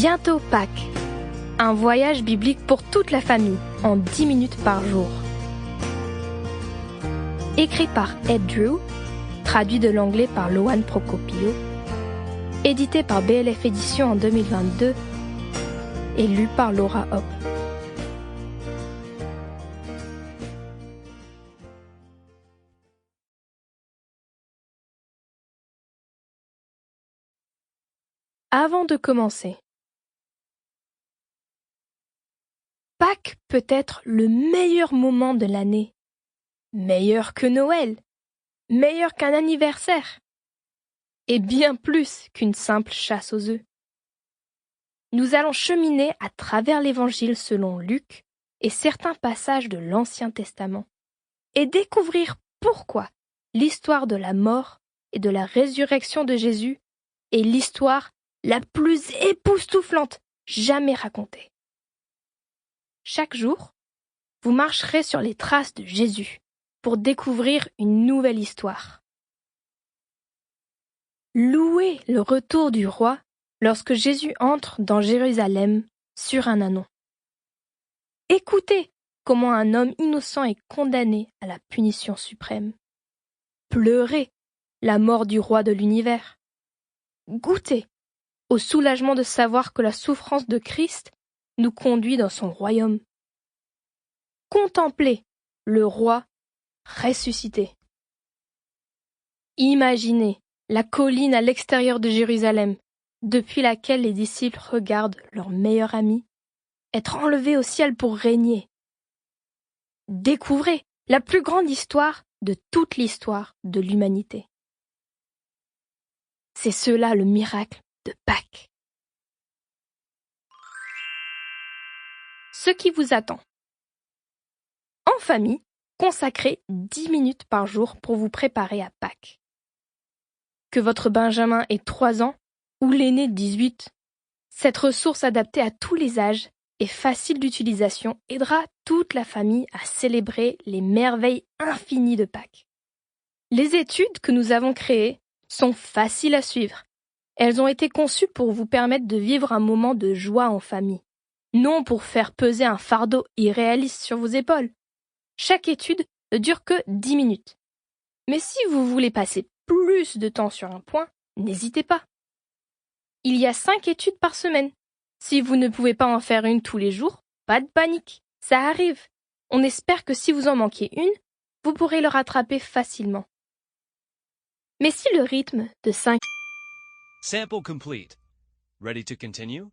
Bientôt Pâques. Un voyage biblique pour toute la famille en 10 minutes par jour. Écrit par Ed Drew, traduit de l'anglais par Loan Procopio, édité par BLF Éditions en 2022 et lu par Laura Hoppe. Avant de commencer, Pâques peut être le meilleur moment de l'année, meilleur que Noël, meilleur qu'un anniversaire, et bien plus qu'une simple chasse aux œufs. Nous allons cheminer à travers l'Évangile selon Luc et certains passages de l'Ancien Testament, et découvrir pourquoi l'histoire de la mort et de la résurrection de Jésus est l'histoire la plus époustouflante jamais racontée. Chaque jour, vous marcherez sur les traces de Jésus pour découvrir une nouvelle histoire. Louez le retour du roi lorsque Jésus entre dans Jérusalem sur un ânon. Écoutez comment un homme innocent est condamné à la punition suprême. Pleurez la mort du roi de l'univers. Goûtez au soulagement de savoir que la souffrance de Christ nous conduit dans son royaume. Contemplez le roi ressuscité. Imaginez la colline à l'extérieur de Jérusalem, depuis laquelle les disciples regardent leur meilleur ami être enlevé au ciel pour régner. Découvrez la plus grande histoire de toute l'histoire de l'humanité. C'est cela le miracle de Pâques. Ce qui vous attend. En famille, consacrez 10 minutes par jour pour vous préparer à Pâques. Que votre Benjamin ait 3 ans ou l'aîné 18, cette ressource adaptée à tous les âges et facile d'utilisation aidera toute la famille à célébrer les merveilles infinies de Pâques. Les études que nous avons créées sont faciles à suivre. Elles ont été conçues pour vous permettre de vivre un moment de joie en famille, non pour faire peser un fardeau irréaliste sur vos épaules. Chaque étude ne dure que 10 minutes. Mais si vous voulez passer plus de temps sur un point, n'hésitez pas. Il y a 5 études par semaine. Si vous ne pouvez pas en faire une tous les jours, pas de panique, ça arrive. On espère que si vous en manquez une, vous pourrez le rattraper facilement. Mais si le rythme de 5... Sample complete. Ready to continue?